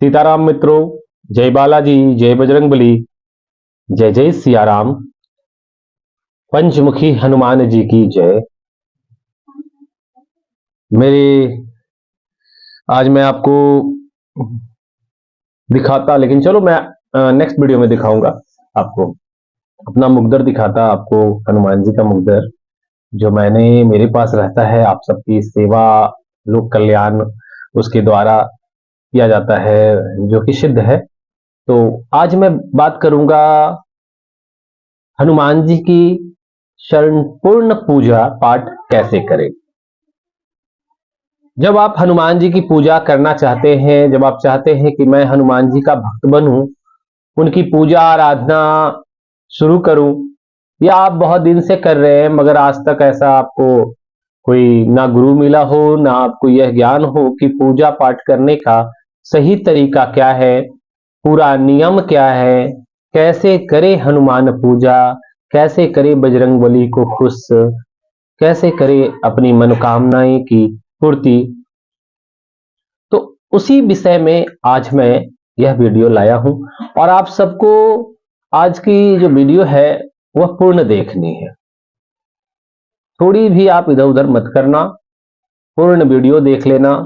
सीताराम मित्रों, जय बालाजी, जय बजरंगबली, जय जय सिया राम। पंचमुखी हनुमान जी की जय। मेरे आज मैं आपको दिखाता, लेकिन चलो मैं नेक्स्ट वीडियो में दिखाऊंगा आपको। अपना मुकद्दर दिखाता आपको, हनुमान जी का मुकद्दर जो मेरे पास रहता है। आप सबकी सेवा, लोक कल्याण उसके द्वारा किया जाता है, जो कि सिद्ध है। तो आज मैं बात करूंगा हनुमान जी की शरणपूर्ण पूजा पाठ कैसे करें। जब आप हनुमान जी की पूजा करना चाहते हैं, जब आप चाहते हैं कि मैं हनुमान जी का भक्त बनूं, उनकी पूजा आराधना शुरू करूं, या आप बहुत दिन से कर रहे हैं मगर आज तक ऐसा आपको कोई ना गुरु मिला हो, ना आपको यह ज्ञान हो कि पूजा पाठ करने का सही तरीका क्या है, पूरा नियम क्या है, कैसे करे हनुमान पूजा, कैसे करे बजरंगबली को खुश, कैसे करे अपनी मनोकामनाएं की पूर्ति। तो उसी विषय में आज मैं यह वीडियो लाया हूं, और आप सबको आज की जो वीडियो है वह पूर्ण देखनी है। थोड़ी भी आप इधर उधर मत करना, पूर्ण वीडियो देख लेना।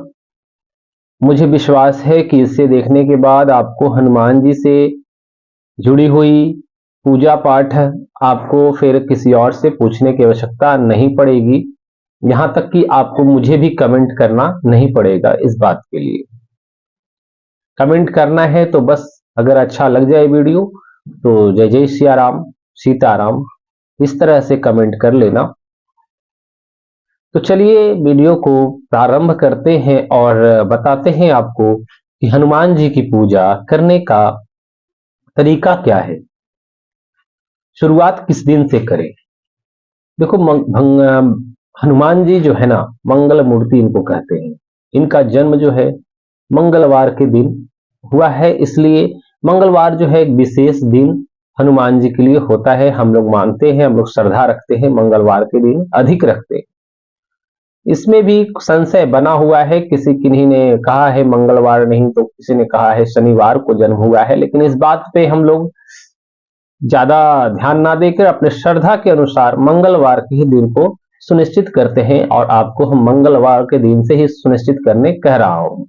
मुझे विश्वास है कि इसे देखने के बाद आपको हनुमान जी से जुड़ी हुई पूजा पाठ आपको फिर किसी और से पूछने की आवश्यकता नहीं पड़ेगी। यहां तक कि आपको मुझे भी कमेंट करना नहीं पड़ेगा। इस बात के लिए कमेंट करना है तो बस, अगर अच्छा लग जाए वीडियो तो जय जय सिया राम, सीताराम, इस तरह से कमेंट कर लेना। तो चलिए वीडियो को प्रारंभ करते हैं और बताते हैं आपको कि हनुमान जी की पूजा करने का तरीका क्या है, शुरुआत किस दिन से करें। देखो, हनुमान जी जो है ना, मंगल मूर्ति इनको कहते हैं। इनका जन्म जो है मंगलवार के दिन हुआ है, इसलिए मंगलवार जो है एक विशेष दिन हनुमान जी के लिए होता है। हम लोग मानते हैं, हम लोग श्रद्धा रखते हैं, मंगलवार के दिन अधिक रखते हैं। इसमें भी संशय बना हुआ है, किसी किन्हीं ने कहा है मंगलवार नहीं, तो किसी ने कहा है शनिवार को जन्म हुआ है। लेकिन इस बात पे हम लोग ज्यादा ध्यान ना देकर अपने श्रद्धा के अनुसार मंगलवार के ही दिन को सुनिश्चित करते हैं, और आपको हम मंगलवार के दिन से ही सुनिश्चित करने कह रहा हूं।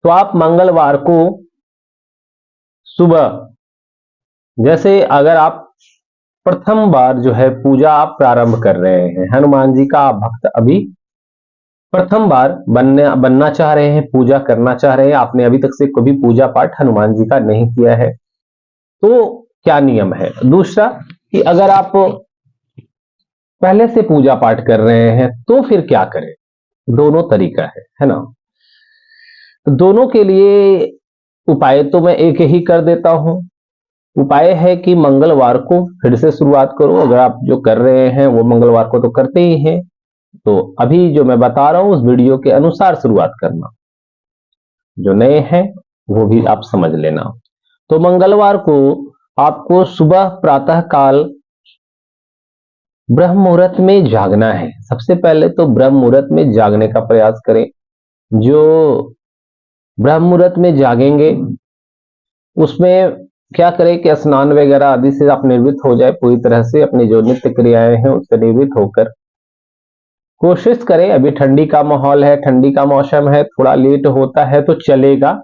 तो आप मंगलवार को सुबह, जैसे अगर आप प्रथम बार जो है पूजा आप प्रारंभ कर रहे हैं, हनुमान जी का आप भक्त अभी प्रथम बार बनना चाह रहे हैं, पूजा करना चाह रहे हैं, आपने अभी तक से कभी पूजा पाठ हनुमान जी का नहीं किया है, तो क्या नियम है। दूसरा, कि अगर आप पहले से पूजा पाठ कर रहे हैं तो फिर क्या करें। दोनों तरीका है ना। तो दोनों के लिए उपाय तो मैं एक ही कर देता हूं। उपाय है कि मंगलवार को फिर से शुरुआत करो। अगर आप जो कर रहे हैं वो मंगलवार को तो करते ही हैं, तो अभी जो मैं बता रहा हूं उस वीडियो के अनुसार शुरुआत करना। जो नए हैं वो भी आप समझ लेना। तो मंगलवार को आपको सुबह प्रातः काल ब्रह्म मुहूर्त में जागना है। सबसे पहले तो ब्रह्म मुहूर्त में जागने का प्रयास करें। जो ब्रह्म मुहूर्त में जागेंगे उसमें क्या करें कि स्नान वगैरह आदि से आप निवृत्त हो जाए, पूरी तरह से अपनी जो नित्य क्रियाएं हैं उससे निवृत्त होकर कोशिश करें। अभी ठंडी का माहौल है, ठंडी का मौसम है, थोड़ा लेट होता है तो चलेगा।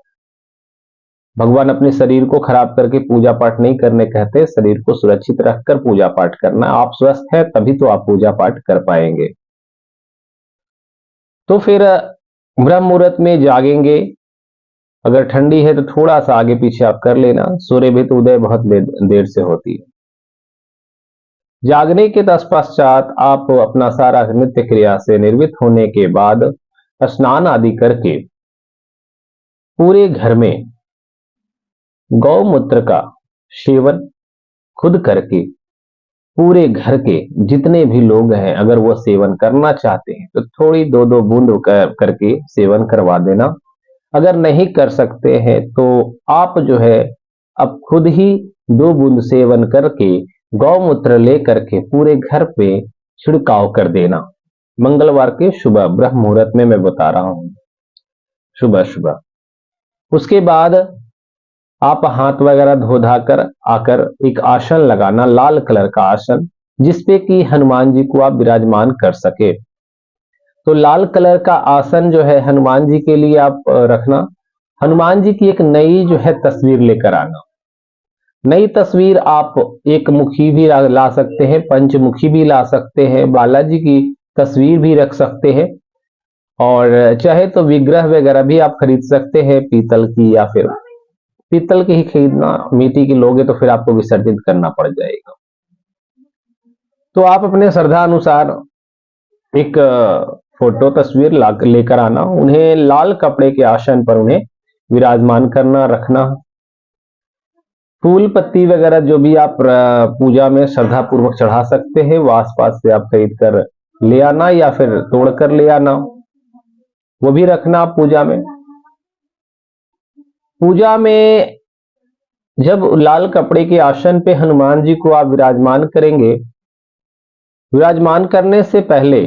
भगवान अपने शरीर को खराब करके पूजा पाठ नहीं करने कहते, शरीर को सुरक्षित रखकर पूजा पाठ करना। आप स्वस्थ है तभी तो आप पूजा पाठ कर पाएंगे। तो फिर ब्रह्म मुहूर्त में जागेंगे। अगर ठंडी है तो थोड़ा सा आगे पीछे आप कर लेना, सूर्य भी तो उदय बहुत देर से होती है। जागने के तत्पश्चात आप अपना सारा नित्य क्रिया से निवृत्त होने के बाद स्नान आदि करके पूरे घर में गौमूत्र का सेवन खुद करके, पूरे घर के जितने भी लोग हैं अगर वो सेवन करना चाहते हैं तो थोड़ी दो दो बूंद करके सेवन करवा देना। अगर नहीं कर सकते हैं तो आप जो है अब खुद ही दो बूंद सेवन करके गौमूत्र लेकर के पूरे घर पे छिड़काव कर देना। मंगलवार के सुबह ब्रह्म मुहूर्त में मैं बता रहा हूं, सुबह सुबह। उसके बाद आप हाथ वगैरह धो धा कर आकर एक आसन लगाना, लाल कलर का आसन, जिसपे कि हनुमान जी को आप विराजमान कर सके। तो लाल कलर का आसन जो है हनुमान जी के लिए आप रखना। हनुमान जी की एक नई जो है तस्वीर लेकर आना। नई तस्वीर आप एक मुखी भी ला सकते हैं, पंचमुखी भी ला सकते हैं, बालाजी की तस्वीर भी रख सकते हैं, और चाहे तो विग्रह वगैरह भी आप खरीद सकते हैं पीतल की, या फिर पीतल की ही खरीदना, मिट्टी की लोगे तो फिर आपको विसर्जित करना पड़ जाएगा। तो आप अपने श्रद्धा अनुसार एक फोटो तस्वीर लेकर आना, उन्हें लाल कपड़े के आसन पर उन्हें विराजमान करना, रखना। फूल पत्ती वगैरह जो भी आप पूजा में श्रद्धा पूर्वक चढ़ा सकते हैं वो आसपास से आप खरीद कर ले आना, या फिर तोड़ कर ले आना, वो भी रखना आप पूजा में। पूजा में जब लाल कपड़े के आसन पे हनुमान जी को आप विराजमान करेंगे, विराजमान करने से पहले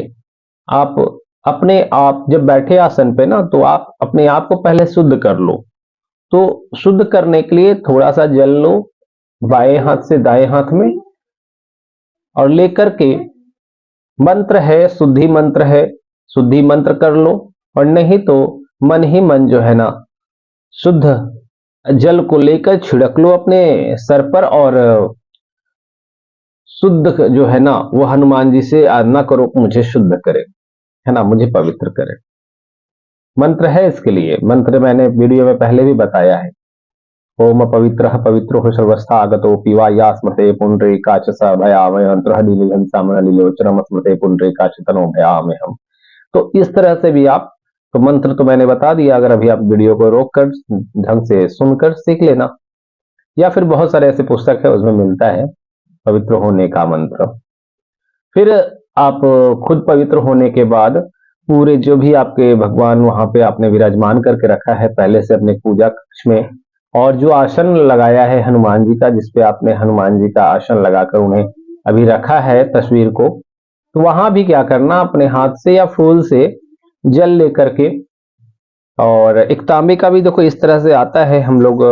आप अपने आप जब बैठे आसन पे ना, तो आप अपने आप को पहले शुद्ध कर लो। तो शुद्ध करने के लिए थोड़ा सा जल लो बाएं हाथ से दाएं हाथ में, और लेकर के मंत्र है, शुद्धि मंत्र है, शुद्धि मंत्र कर लो, और नहीं तो मन ही मन जो है ना शुद्ध जल को लेकर छिड़क लो अपने सर पर, और शुद्ध जो है ना वो हनुमान जी से आराधना करो, मुझे शुद्ध करे, है ना, मुझे पवित्र करे। मंत्र है इसके लिए, मंत्र मैंने वीडियो में पहले भी बताया है। ओम पवित्रः पवित्रो सर्वस्था आगतो पिवा या स्मृते पुंडरीकाच स भयामहं लीलोचनम स्मृते पुंडरीकाच तनो भयामहं। तो इस तरह से भी आप, तो मंत्र तो मैंने बता दिया, अगर अभी आप वीडियो को रोक कर ढंग से सुनकर सीख लेना, या फिर बहुत सारे ऐसे पुस्तक है उसमें मिलता है पवित्र होने का मंत्र। फिर आप खुद पवित्र होने के बाद पूरे जो भी आपके भगवान वहां पे आपने विराजमान करके रखा है पहले से अपने पूजा कक्ष में, और जो आसन लगाया है हनुमान जी का, जिसपे आपने हनुमान जी का आसन लगाकर उन्हें अभी रखा है तस्वीर को, तो वहां भी क्या करना, अपने हाथ से या फूल से जल लेकर के, और एक तांबे का भी देखो इस तरह से आता है, हम लोग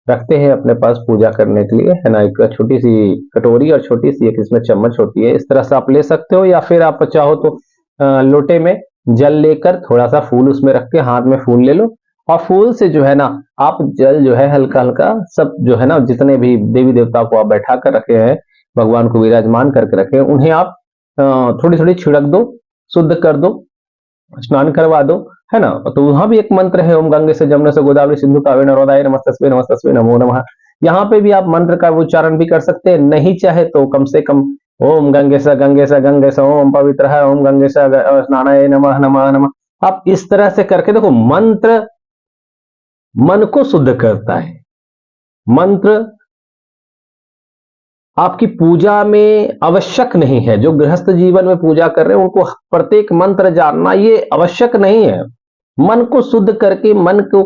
रखते हैं अपने पास पूजा करने के लिए, है ना, एक छोटी सी कटोरी और छोटी सी एक इसमें चम्मच होती है, इस तरह से आप ले सकते हो, या फिर आप चाहो तो लोटे में जल लेकर थोड़ा सा फूल उसमें रख के हाथ में फूल ले लो, और फूल से जो है ना आप जल जो है हल्का हल्का सब जो है ना जितने भी देवी देवता को आप बैठा कर रखे हैं, भगवान को विराजमान करके रखे हैं, उन्हें आप थोड़ी थोड़ी छिड़क दो, शुद्ध कर दो, स्नान करवा दो, है ना। तो वहां भी एक मंत्र है, ओम गंगे से जमुना से गोदावरी सिंधु कावेरी नर्मदाय नमस्तस्मै नमो नमः। यहाँ पे भी आप मंत्र का उच्चारण भी कर सकते हैं, नहीं चाहे तो कम से कम ओम गंगे से ओम पवित्र है, ओम गंगे से स्नानाय नमः नमः नमः। आप इस तरह से करके देखो, मंत्र मन को शुद्ध करता है। मंत्र आपकी पूजा में आवश्यक नहीं है, जो गृहस्थ जीवन में पूजा कर रहे हैं उनको प्रत्येक मंत्र जानना ये आवश्यक नहीं है। मन को शुद्ध करके, मन को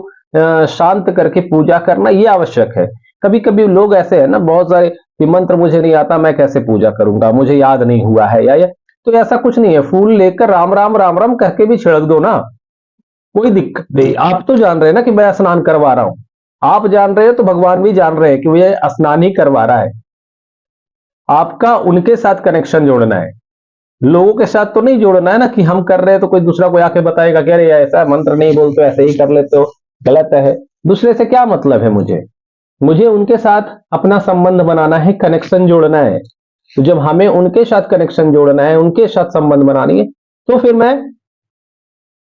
शांत करके पूजा करना ये आवश्यक है। कभी कभी लोग ऐसे है ना, बहुत सारे कि मंत्र मुझे नहीं आता, मैं कैसे पूजा करूंगा, मुझे याद नहीं हुआ है, या तो ऐसा कुछ नहीं है, फूल लेकर राम राम राम राम कह के भी छिड़क दो ना, कोई दिक्कत नहीं। आप तो जान रहे हैं ना कि मैं स्नान करवा रहा हूं, आप जान रहे हो तो भगवान भी जान रहे हैं कि वो स्नान ही करवा रहा है। आपका उनके साथ कनेक्शन जोड़ना है, लोगों के साथ तो नहीं जोड़ना है ना कि हम कर रहे हैं तो कोई दूसरा कोई आके बताएगा कि अरे ऐसा मंत्र नहीं बोलते, ऐसे ही कर लेते हो, गलत है। दूसरे से क्या मतलब है, मुझे उनके साथ अपना संबंध बनाना है, कनेक्शन जोड़ना है। तो जब हमें उनके साथ कनेक्शन जोड़ना है, उनके साथ संबंध बनानी है, तो फिर मैं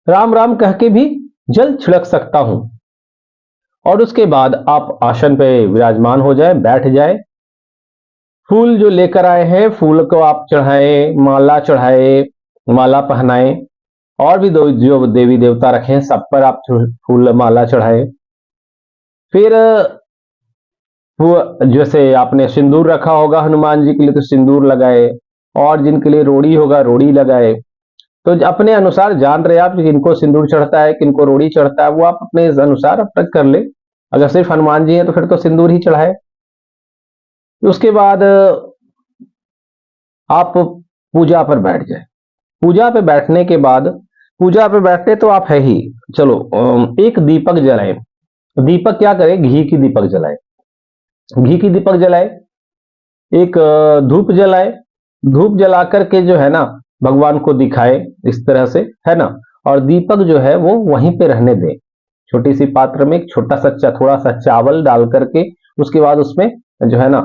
राम राम कह के भी जल छिड़क सकता हूं। और उसके बाद आप आसन पे विराजमान हो जाए, बैठ जाए, फूल जो लेकर आए हैं फूल को आप चढ़ाए, माला चढ़ाए, माला पहनाए, और भी जो देवी देवता रखे हैं सब पर आप फूल माला चढ़ाए। फिर जैसे आपने सिंदूर रखा होगा हनुमान जी के लिए तो सिंदूर लगाए, और जिनके लिए रोड़ी होगा रोड़ी लगाए। तो अपने अनुसार जान रहे आप किनको सिंदूर चढ़ता है, किनको रोड़ी चढ़ता है, वो आप अपने अनुसार अब तक कर ले। अगर सिर्फ हनुमान जी है तो फिर तो सिंदूर ही चढ़ाए। उसके बाद आप पूजा पर बैठ जाए। पूजा पे बैठने के बाद, पूजा पे बैठते तो आप है ही, चलो एक दीपक जलाएं, दीपक क्या करे, घी की दीपक जलाए, घी की दीपक जलाए, एक धूप जलाए, धूप जला करके जो है ना भगवान को दिखाए इस तरह से, है ना। और दीपक जो है वो वहीं पे रहने दे, छोटी सी पात्र में एक छोटा सा थोड़ा सा चावल डाल करके, उसके बाद उसमें जो है ना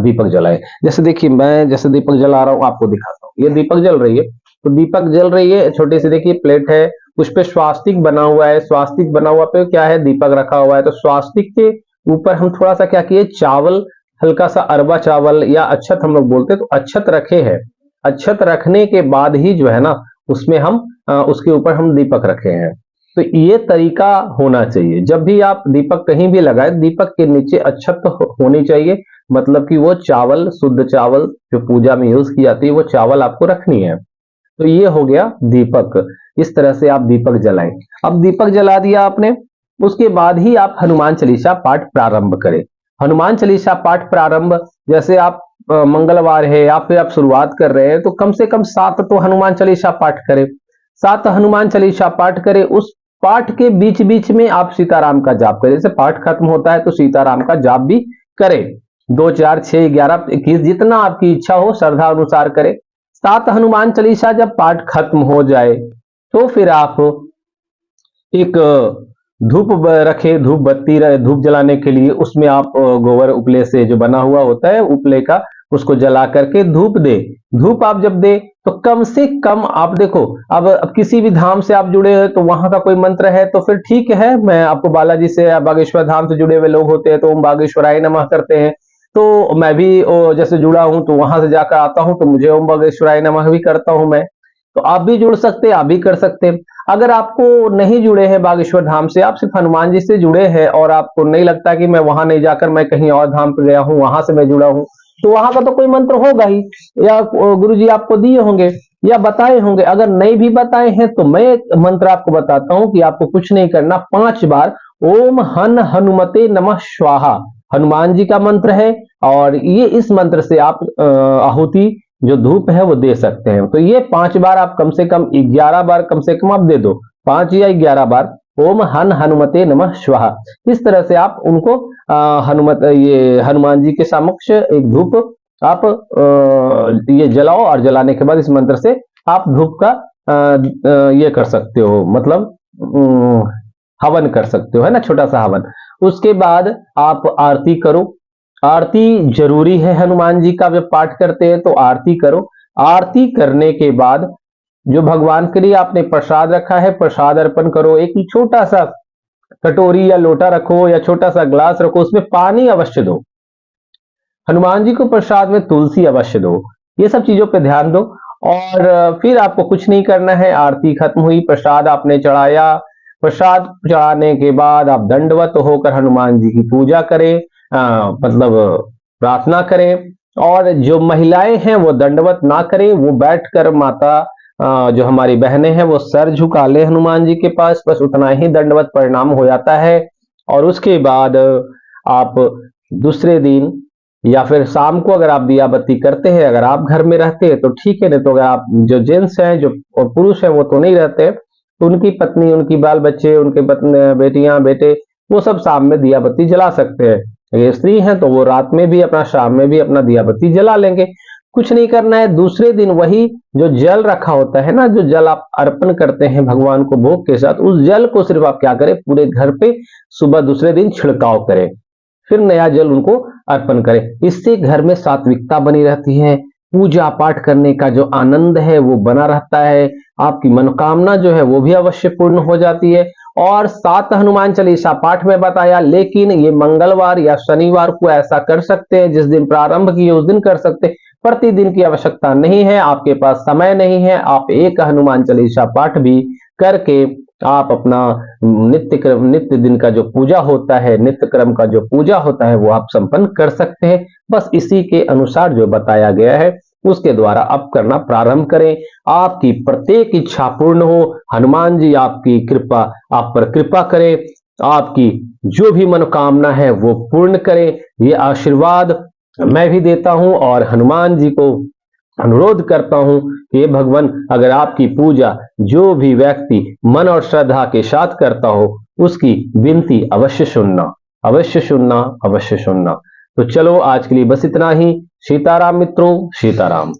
दीपक जलाए। जैसे देखिए मैं जैसे दीपक जला रहा हूँ आपको दिखाता हूँ, ये दीपक जल रही है, तो दीपक जल रही है, छोटी सी देखिए प्लेट है, उस पे स्वास्तिक बना हुआ है, स्वास्तिक बना हुआ पे क्या है, दीपक रखा हुआ है। तो स्वास्तिक के ऊपर हम थोड़ा सा क्या किए, चावल, हल्का सा अरवा चावल या अच्छत हम लोग बोलते हैं, तो अच्छत रखे हैं। अच्छत रखने के बाद ही जो है ना उसमें हम उसके ऊपर हम दीपक रखे हैं। तो ये तरीका होना चाहिए, जब भी आप दीपक कहीं भी लगाए, दीपक के नीचे अच्छत होनी चाहिए, मतलब कि वो चावल, शुद्ध चावल जो पूजा में यूज की जाती है, वो चावल आपको रखनी है। तो ये हो गया दीपक, इस तरह से आप दीपक जलाएं। अब दीपक जला दिया आपने, उसके बाद ही आप हनुमान चालीसा पाठ प्रारंभ करें। हनुमान चालीसा पाठ प्रारंभ, जैसे आप मंगलवार है या फिर आप शुरुआत कर रहे हैं, तो कम से कम 7 तो हनुमान चालीसा पाठ करें, 7 हनुमान चालीसा पाठ करें। उस पाठ के बीच बीच में आप सीताराम का जाप करें, जैसे पाठ खत्म होता है तो सीताराम का जाप भी करें, 2 4 6 11 21 जितना आपकी इच्छा हो, श्रद्धा अनुसार करें। 7 हनुमान चालीसा जब पाठ खत्म हो जाए तो फिर आप एक धूप रखे, धूप बत्ती धूप जलाने के लिए, उसमें आप गोबर उपले से जो बना हुआ होता है उपले का, उसको जला करके धूप दे। धूप आप जब दे तो कम से कम आप देखो, अब किसी भी धाम से आप जुड़े हैं तो वहां का कोई मंत्र है तो फिर ठीक है, मैं आपको बालाजी से या बागेश्वर धाम से जुड़े हुए लोग होते हैं तो ओम बागेश्वराय नमः करते हैं, तो मैं भी जैसे जुड़ा हूं तो वहां से जाकर आता हूं तो मुझे ओम बागेश्वराय नमः भी करता हूं मैं। तो आप भी जुड़ सकते हैं, आप भी कर सकते हैं। अगर आपको नहीं जुड़े हैं बागेश्वर धाम से, आप सिर्फ हनुमान जी से जुड़े हैं और आपको नहीं लगता कि मैं वहां नहीं जाकर मैं कहीं और धाम पे गया हूं, वहां से मैं जुड़ा हूं, तो वहां का तो कोई मंत्र होगा ही, या गुरु जी आपको दिए होंगे या बताए होंगे। अगर नहीं भी बताए हैं तो मैं एक मंत्र आपको बताता हूं कि आपको कुछ नहीं करना, 5 बार ओम हन हनुमते नमः स्वाहा हनुमान जी का मंत्र है, और ये इस मंत्र से आप आहुति जो धूप है वो दे सकते हैं। तो ये 5 बार आप कम से कम 11 बार कम से कम आप दे दो, 5 या 11 बार ओम हन हनुमते नमः स्वाहा। इस तरह से आप उनको हनुमत ये हनुमान जी के समक्ष एक धूप आप ये जलाओ, और जलाने के बाद इस मंत्र से आप धूप का ये कर सकते हो, मतलब हवन कर सकते हो, है ना, छोटा सा हवन। उसके बाद आप आरती करो, आरती जरूरी है, हनुमान जी का जब पाठ करते हैं तो आरती करो। आरती करने के बाद जो भगवान के लिए आपने प्रसाद रखा है, प्रसाद अर्पण करो। एक छोटा सा कटोरी या लोटा रखो या छोटा सा ग्लास रखो, उसमें पानी अवश्य दो। हनुमान जी को प्रसाद में तुलसी अवश्य दो। ये सब चीजों पे ध्यान दो। और फिर आपको कुछ नहीं करना है, आरती खत्म हुई, प्रसाद आपने चढ़ाया, प्रसाद चढ़ाने के बाद आप दंडवत होकर हनुमान जी की पूजा करें, मतलब प्रार्थना करें। और जो महिलाएं हैं वो दंडवत ना करें, वो बैठकर माता जो हमारी बहनें हैं वो सर झुका ले हनुमान जी के पास, बस उतना ही दंडवत परिणाम हो जाता है। और उसके बाद आप दूसरे दिन या फिर शाम को अगर आप दिया बत्ती करते हैं, अगर आप घर में रहते हैं तो ठीक है, नहीं तो अगर आप जो जेंट्स हैं जो और पुरुष हैं वो तो नहीं रहते, तो उनकी पत्नी, उनकी बाल बच्चे, उनके बेटियां बेटे, वो सब शाम में दिया बत्ती जला सकते हैं। अगर स्त्री हैं तो वो रात में भी अपना, शाम में भी अपना दिया बत्ती जला लेंगे। कुछ नहीं करना है। दूसरे दिन वही जो जल रखा होता है ना, जो जल आप अर्पण करते हैं भगवान को भोग के साथ, उस जल को सिर्फ आप क्या करें, पूरे घर पे सुबह दूसरे दिन छिड़काव करें, फिर नया जल उनको अर्पण करें। इससे घर में सात्विकता बनी रहती है, पूजा पाठ करने का जो आनंद है वो बना रहता है, आपकी मनोकामना जो है वो भी अवश्य पूर्ण हो जाती है। और 7 हनुमान चालीसा पाठ में बताया, लेकिन ये मंगलवार या शनिवार को ऐसा कर सकते हैं, जिस दिन प्रारंभ किए उस दिन कर सकते हैं, प्रतिदिन की आवश्यकता नहीं है, आपके पास समय नहीं है, आप एक हनुमान चालीसा पाठ भी करके आप अपना नित्य दिन का जो पूजा होता है, नित्य क्रम का जो पूजा होता है वो आप संपन्न कर सकते हैं। बस इसी के अनुसार जो बताया गया है उसके द्वारा आप करना प्रारंभ करें। आपकी प्रत्येक इच्छा पूर्ण हो, हनुमान जी आपकी कृपा, आप पर कृपा करें, आपकी जो भी मनोकामना है वो पूर्ण करें। ये आशीर्वाद मैं भी देता हूं और हनुमान जी को अनुरोध करता हूं कि भगवान, अगर आपकी पूजा जो भी व्यक्ति मन और श्रद्धा के साथ करता हो उसकी विनती अवश्य सुनना, अवश्य सुनना, अवश्य सुनना। तो चलो आज के लिए बस इतना ही। सीताराम मित्रों, सीताराम।